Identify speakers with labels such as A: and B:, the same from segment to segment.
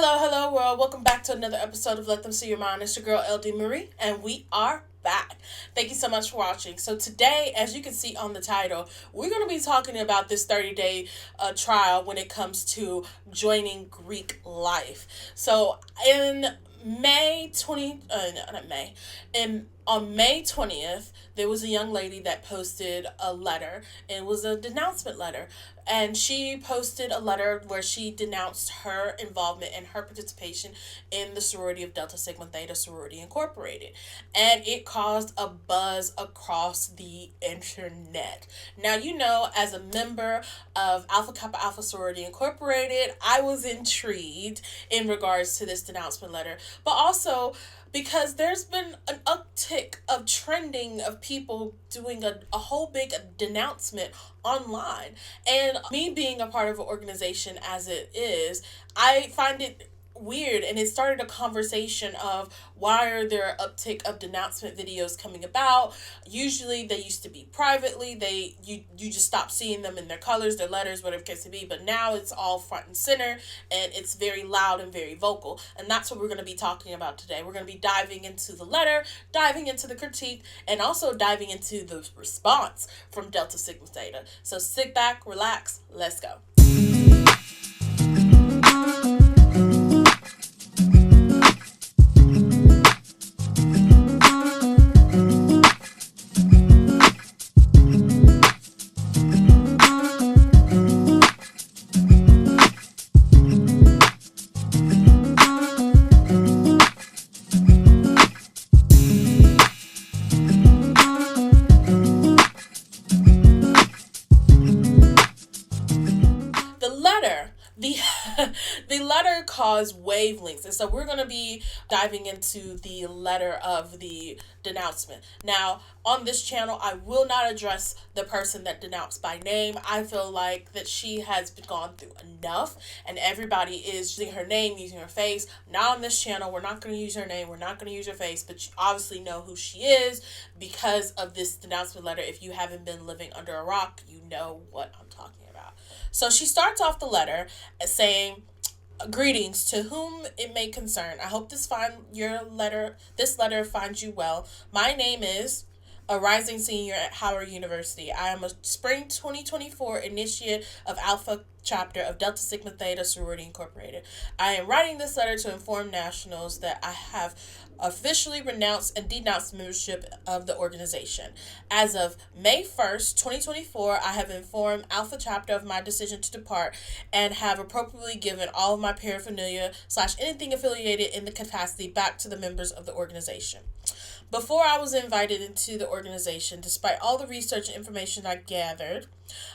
A: Hello, world. Welcome back to another episode of Let Them See Your Mind. It's your girl, LD Marie, and we are back. Thank you so much for watching. So today, as you can see on the title, we're going to be talking about this 30-day trial when it comes to joining Greek life. So in on May 20th, there was a young lady that posted a letter. It was a denouncement letter. And she posted a letter where she denounced her involvement and her participation in the sorority of Delta Sigma Theta Sorority Incorporated. And it caused a buzz across the internet. Now, as a member of Alpha Kappa Alpha Sorority Incorporated, I was intrigued in regards to this denouncement letter. But also, because there's been an uptick of trending of people doing a whole big denouncement online. And me being a part of an organization as it is, I find it weird, and it started a conversation of why are there uptick of denouncement videos coming about. Usually they used to be privately, you just stop seeing them in their colors, their letters, whatever case it be, but now it's all front and center, and it's very loud and very vocal. And that's what we're going to be talking about today. We're going to be diving into the letter, diving into the critique, and also diving into the response from Delta Sigma Theta. So sit back, relax, let's go. The letter caused wavelengths, and so we're going to be diving into the letter of the denouncement. Now, on this channel, I will not address the person that denounced by name. I feel like that she has gone through enough, and everybody is using her name, using her face. Now on this channel, we're not going to use her name, we're not going to use her face, but you obviously know who she is because of this denouncement letter. If you haven't been living under a rock, you know what I'm talking about. So she starts off the letter saying, "Greetings to whom it may concern. I hope this letter finds you well. My name is a rising senior at Howard University. I am a spring 2024 initiate of Alpha chapter of Delta Sigma Theta Sorority Incorporated. I am writing this letter to inform nationals that I have officially renounced and denounced membership of the organization. As of May 1st, 2024, I have informed Alpha chapter of my decision to depart and have appropriately given all of my paraphernalia / anything affiliated in the capacity back to the members of the organization. Before I was invited into the organization, despite all the research and information I gathered,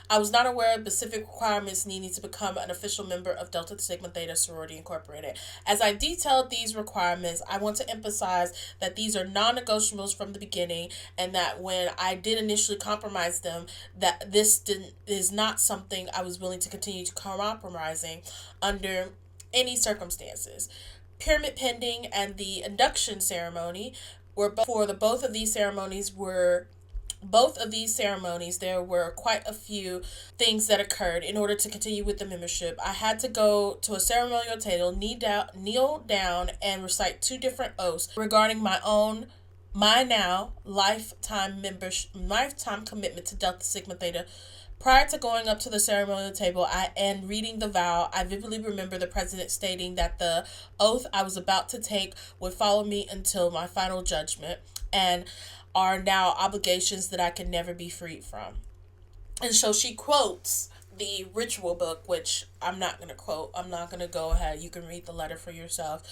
A: I was not aware of specific requirements needing to become an official member of Delta Sigma Theta Sorority Incorporated. As I detailed these requirements, I want to emphasize that these are non-negotiables from the beginning, and that when I did initially compromise them, that this is not something I was willing to continue to compromising under any circumstances. Pyramid pending and the induction ceremony were both of these ceremonies, there were quite a few things that occurred. In order to continue with the membership, I had to go to a ceremonial table, kneel down, and recite 2 different oaths regarding my now lifetime commitment to Delta Sigma Theta. Prior to going up to the ceremonial table and reading the vow, I vividly remember the president stating that the oath I was about to take would follow me until my final judgment, and are now obligations that I can never be freed from. And so she quotes the ritual book, which I'm not going to quote. I'm not going to go ahead. You can read the letter for yourself.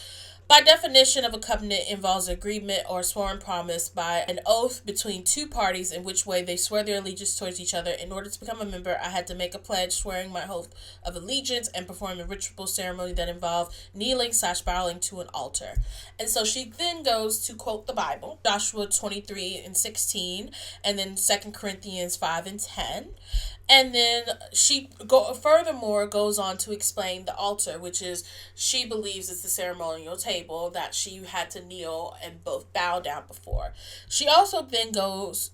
A: By definition of a covenant involves agreement or sworn promise by an oath between 2 parties in which way they swear their allegiance towards each other. In order to become a member, I had to make a pledge swearing my oath of allegiance and perform a ritual ceremony that involved kneeling / bowing to an altar. And so she then goes to quote the Bible, Joshua 23:16, and then 2 Corinthians 5:10. And then she furthermore goes on to explain the altar, which is she believes it's the ceremonial table that she had to kneel and both bow down before. She also then goes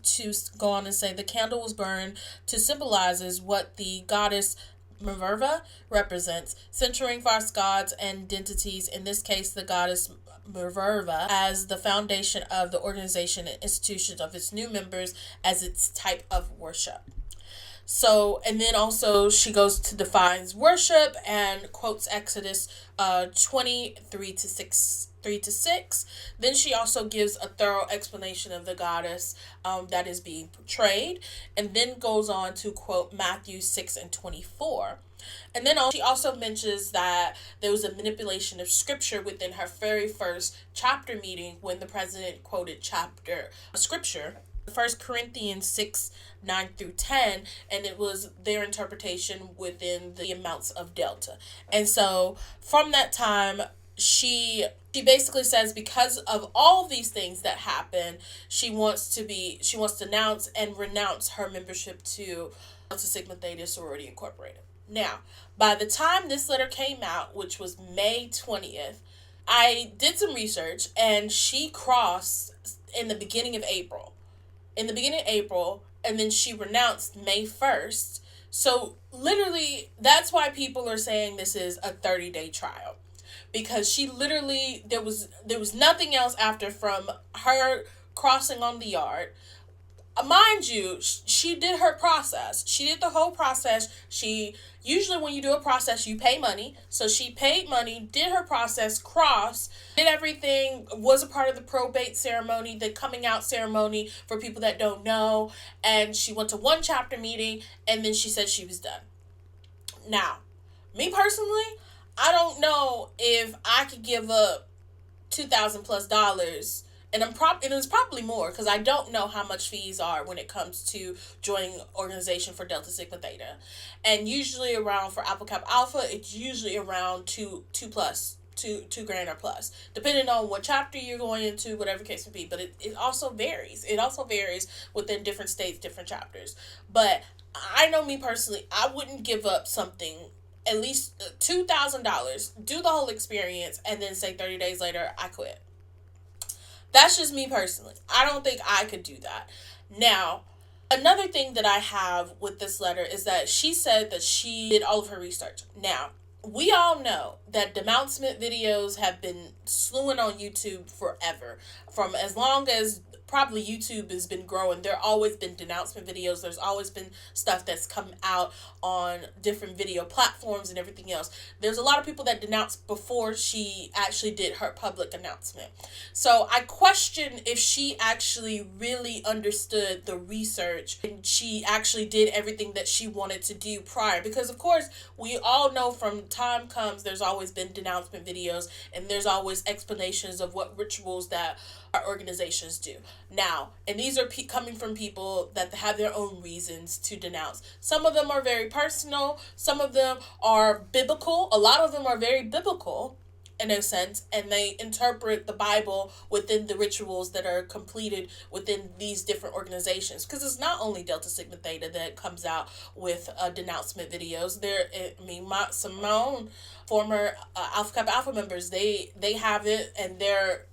A: on and say the candle was burned to symbolizes what the goddess Minerva represents, centering false gods and entities, in this case the goddess Minerva, as the foundation of the organization and institutions of its new members as its type of worship. So, and then also she goes to defines worship and quotes Exodus 23 to 6. 3 to 6. Then she also gives a thorough explanation of the goddess that is being portrayed, and then goes on to quote Matthew 6 and 24. And then she also mentions that there was a manipulation of scripture within her very first chapter meeting when the president quoted scripture, 1 Corinthians 6, 9 through 10, and it was their interpretation within the amounts of delta. And so from that time, she basically says because of all these things that happen, she wants to announce and renounce her membership to Delta Sigma Theta Sorority Incorporated. Now, by the time this letter came out, which was May 20th, I did some research, and she crossed in the beginning of April. And then she renounced May 1st. So literally, that's why people are saying this is a 30-day trial. Because she literally, there was nothing else after from her crossing on the yard. Mind you, she did her process. She did the whole process. Usually when you do a process, you pay money. So she paid money, did her process, crossed, did everything, was a part of the probate ceremony, the coming out ceremony for people that don't know. And she went to one chapter meeting, and then she said she was done. Now, me personally, I don't know if I could give up $2,000 plus, and it was probably more, because I don't know how much fees are when it comes to joining organization for Delta Sigma Theta. And usually around for Alpha Kappa Alpha, it's usually around $2 grand or plus, depending on what chapter you're going into, whatever case may be. But it also varies. It also varies within different states, different chapters. But I know me personally, I wouldn't give up something, at least $2,000, do the whole experience, and then say 30 days later, I quit. That's just me personally. I don't think I could do that. Now, another thing that I have with this letter is that she said that she did all of her research. Now, we all know that denouncement videos have been slewing on YouTube forever. From as long as probably YouTube has been growing, there always been denouncement videos. There's always been stuff that's come out on different video platforms and everything else. There's a lot of people that denounced before she actually did her public announcement. So I question if she actually really understood the research and she actually did everything that she wanted to do prior. Because of course, we all know from time comes, there's always been denouncement videos, and there's always explanations of what rituals that our organizations do. Now, and these are coming from people that have their own reasons to denounce. Some of them are very personal. Some of them are biblical. A lot of them are very biblical in a sense, and they interpret the Bible within the rituals that are completed within these different organizations. Because it's not only Delta Sigma Theta that comes out with denouncement videos. Some of my own former Alpha Kappa Alpha members, they have it, and they're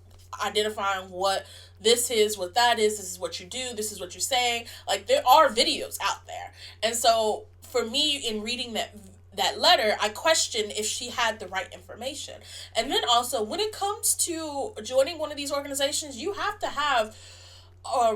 A: identifying what this is, what that is, this is what you do, this is what you're saying. Like, there are videos out there. And so for me, in reading that letter, I question if she had the right information. And then also, when it comes to joining one of these organizations, you have to have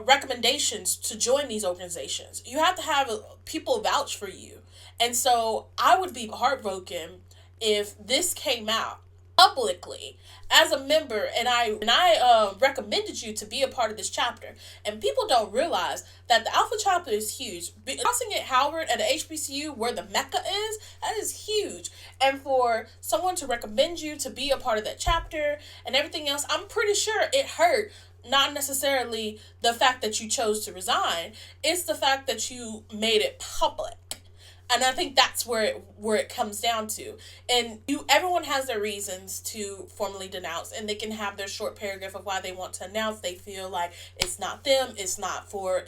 A: recommendations to join these organizations. You have to have people vouch for you. And so I would be heartbroken if this came out publicly as a member, and I recommended you to be a part of this chapter, and people don't realize that the Alpha chapter is huge. Crossing at Howard at the HBCU, where the Mecca is, that is huge. And for someone to recommend you to be a part of that chapter and everything else, I'm pretty sure it hurt. Not necessarily the fact that you chose to resign, it's the fact that you made it public. And I think that's where it comes down to. And everyone has their reasons to formally denounce, and they can have their short paragraph of why they want to announce. They feel like it's not them, it's not for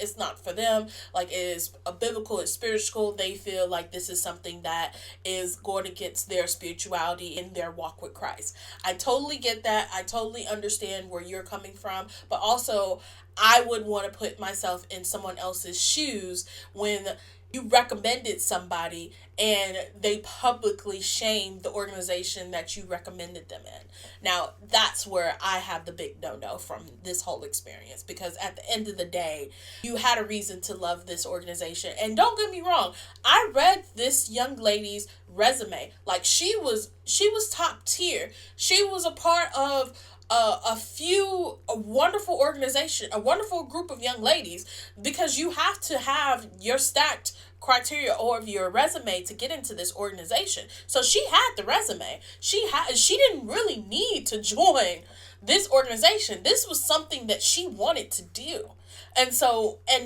A: them, like it is a biblical, it's spiritual. They feel like this is something that is going against their spirituality and their walk with Christ. I totally get that. I totally understand where you're coming from, but also I would want to put myself in someone else's shoes when you recommended somebody and they publicly shame the organization that you recommended them in. Now, that's where I have the big no-no from this whole experience, because at the end of the day, you had a reason to love this organization. And don't get me wrong, I read this young lady's resume. Like, she was top tier. She was a part of a wonderful organization, a wonderful group of young ladies, because you have to have your stacked criteria or of your resume to get into this organization. So she had the resume. She didn't really need to join this organization. This was something that she wanted to do. And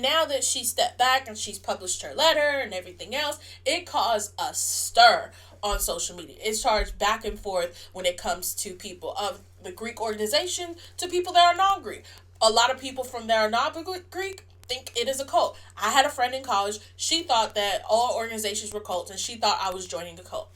A: now that she stepped back and she's published her letter and everything else, it caused a stir on social media. It's charged back and forth when it comes to people of the Greek organization to people that are non-Greek. A lot of people from that are non-Greek think it is a cult. I had a friend in college. She thought that all organizations were cults, and she thought I was joining a cult.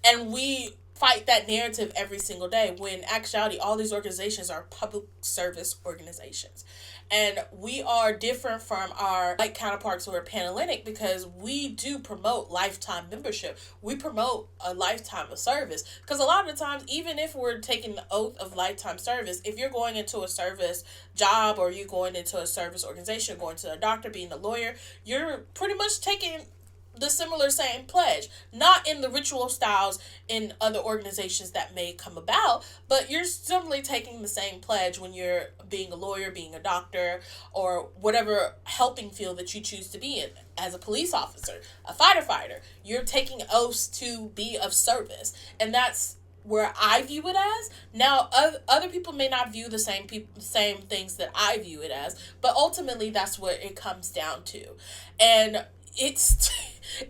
A: And we fight that narrative every single day, when in actuality all these organizations are public service organizations. And we are different from our white counterparts who are Panhellenic, because we do promote lifetime membership. We promote a lifetime of service. Because a lot of the times, even if we're taking the oath of lifetime service, if you're going into a service job or you're going into a service organization, going to a doctor, being a lawyer, you're pretty much taking the similar same pledge, not in the ritual styles in other organizations that may come about, but you're simply taking the same pledge when you're being a lawyer, being a doctor, or whatever helping field that you choose to be in. As a police officer, a fighter, you're taking oaths to be of service, and that's where I view it as. Now, other people may not view the same things that I view it as, but ultimately that's what it comes down to. And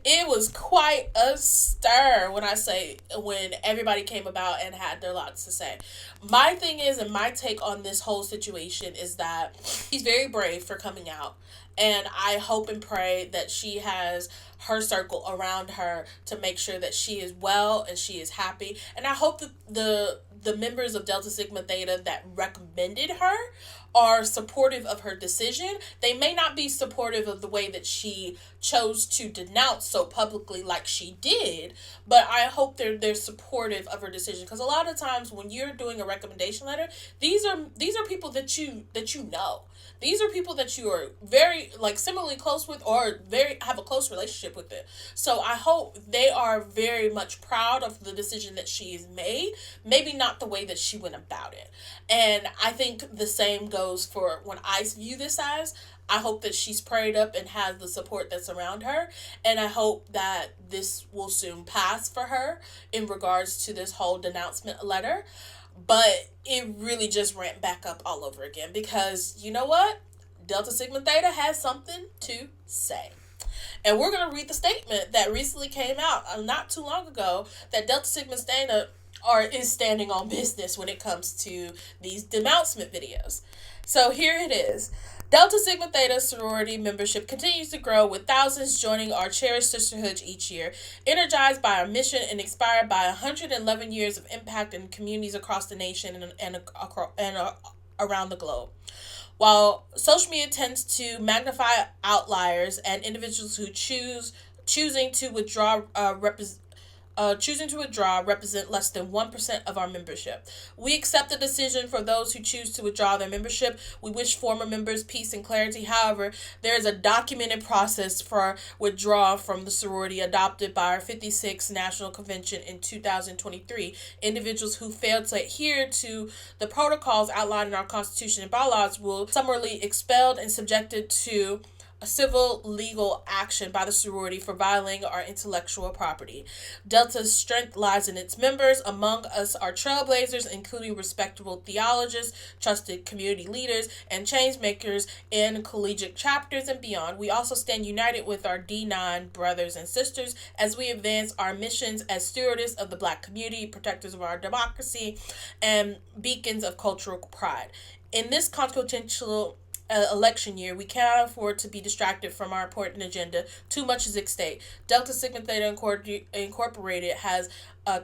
A: it was quite a stir when everybody came about and had their lots to say. My thing is, and my take on this whole situation is that he's very brave for coming out. And I hope and pray that she has her circle around her to make sure that she is well and she is happy. And I hope that the members of Delta Sigma Theta that recommended her are supportive of her decision. They may not be supportive of the way that she chose to denounce so publicly like she did, but I hope they're supportive of her decision. Because a lot of times when you're doing a recommendation letter, these are people that you know. These are people that you are very, similarly close with, or have a close relationship with it. So I hope they are very much proud of the decision that she has made, maybe not the way that she went about it. And I think the same goes for when I view this as, I hope that she's prayed up and has the support that's around her. And I hope that this will soon pass for her in regards to this whole denouncement letter. But it really just ramped back up all over again, because you know what? Delta Sigma Theta has something to say. And we're going to read the statement that recently came out not too long ago, that Delta Sigma Theta is standing on business when it comes to these denouncement videos. So here it is. Delta Sigma Theta sorority membership continues to grow, with thousands joining our cherished sisterhood each year, energized by our mission and inspired by 111 years of impact in communities across the nation and around the globe. While social media tends to magnify outliers and individuals who choosing to withdraw represent less than 1% of our membership. We accept the decision for those who choose to withdraw their membership. We wish former members peace and clarity. However, there is a documented process for withdrawal from the sorority adopted by our 56th National Convention in 2023. Individuals who fail to adhere to the protocols outlined in our Constitution and bylaws will summarily expelled and subjected to a civil legal action by the sorority for violating our intellectual property. Delta's strength lies in its members. Among us are trailblazers, including respectable theologians, trusted community leaders, and change makers in collegiate chapters and beyond. We also stand united with our D9 brothers and sisters as we advance our missions as stewardess of the Black community, protectors of our democracy, and beacons of cultural pride. In this consequential election year, we cannot afford to be distracted from our important agenda. Too much is at stake. Delta Sigma Theta Incorporated has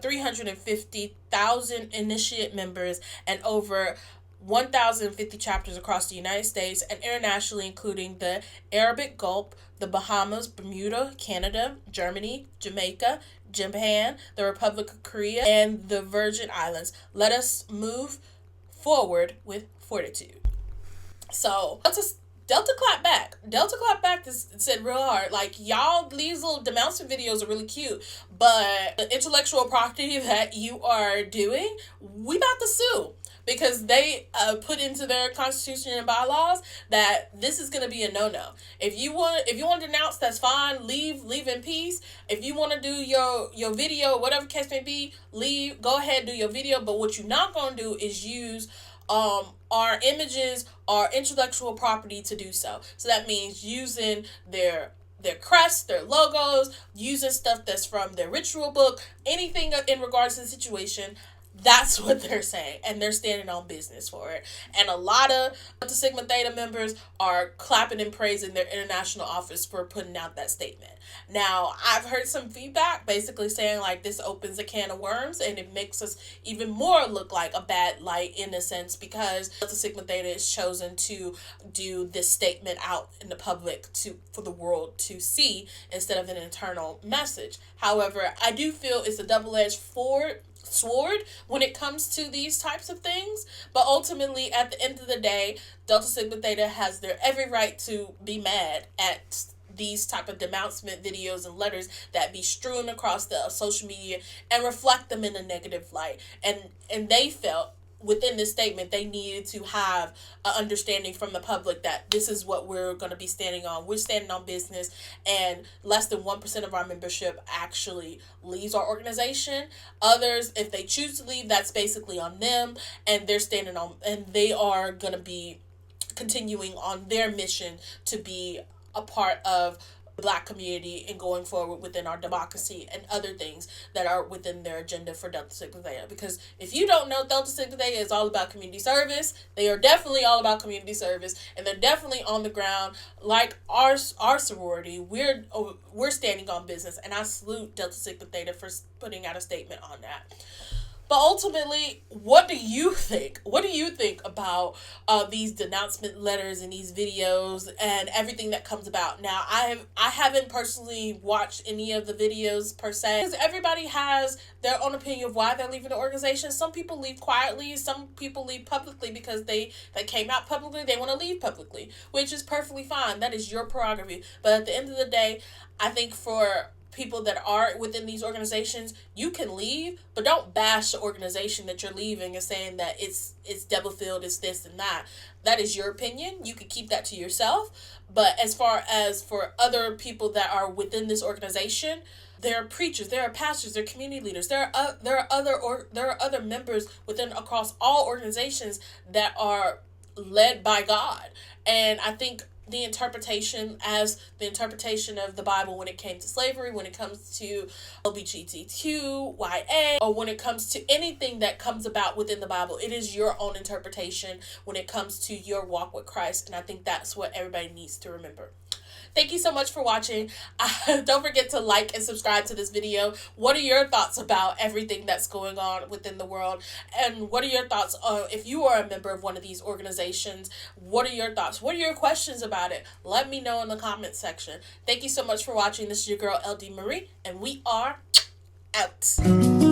A: 350,000 initiate members and over 1,050 chapters across the United States and internationally, including the Arabic Gulf, the Bahamas, Bermuda, Canada, Germany, Jamaica, Japan, the Republic of Korea, and the Virgin Islands. Let us move forward with fortitude. So, Delta clap back. Delta clap back said real hard. Like, y'all, these little denouncement videos are really cute, but the intellectual property that you are doing, we about to sue. Because they put into their constitution and bylaws that this is going to be a no-no. If you want to denounce, that's fine. Leave in peace. If you want to do your video, whatever case may be, leave. Go ahead, do your video. But what you're not going to do is use our images, our intellectual property to do so. So that means using their crests, their logos, using stuff that's from their ritual book, anything in regards to the situation. That's what they're saying, and they're standing on business for it. And a lot of Delta Sigma Theta members are clapping and praising their international office for putting out that statement. Now, I've heard some feedback basically saying like this opens a can of worms and it makes us even more look like a bad light in a sense, because Delta Sigma Theta is chosen to do this statement out in the public for the world to see instead of an internal message. However, I do feel it's a double-edged sword when it comes to these types of things, but ultimately at the end of the day, Delta Sigma Theta has their every right to be mad at these type of denouncement videos and letters that be strewn across the social media and reflect them in a negative light. And they felt within this statement they needed to have an understanding from the public that this is what we're going to be standing on. We're standing on business, and less than 1% of our membership actually leaves our organization. Others, if they choose to leave, that's basically on them, and they're standing on, and they are going to be continuing on their mission to be a part of the Black community and going forward within our democracy and other things that are within their agenda for Delta Sigma Theta. Because if you don't know, Delta Sigma Theta is all about community service. They are definitely all about community service, and they're definitely on the ground like our sorority. We're standing on business, and I salute Delta Sigma Theta for putting out a statement on that. But ultimately, what do you think? What do you think about these denouncement letters and these videos and everything that comes about? Now, I haven't personally watched any of the videos per se, because everybody has their own opinion of why they're leaving the organization. Some people leave quietly. Some people leave publicly because they came out publicly. They want to leave publicly, which is perfectly fine. That is your prerogative. But at the end of the day, I think for people that are within these organizations, you can leave, but don't bash the organization that you're leaving and saying that it's devil-filled, it's this and that. That is your opinion. You can keep that to yourself. But as far as for other people that are within this organization, there are preachers, there are pastors, there are community leaders, there are other members across all organizations that are led by God. And I think the interpretation of the Bible when it came to slavery, when it comes to LGBTQIA, or when it comes to anything that comes about within the Bible, it is your own interpretation when it comes to your walk with Christ. And I think that's what everybody needs to remember. Thank you so much for watching. Don't forget to like and subscribe to this video. What are your thoughts about everything that's going on within the world? And what are your thoughts if you are a member of one of these organizations? What are your thoughts? What are your questions about it? Let me know in the comment section. Thank you so much for watching. This is your girl, LD Marie, and we are out.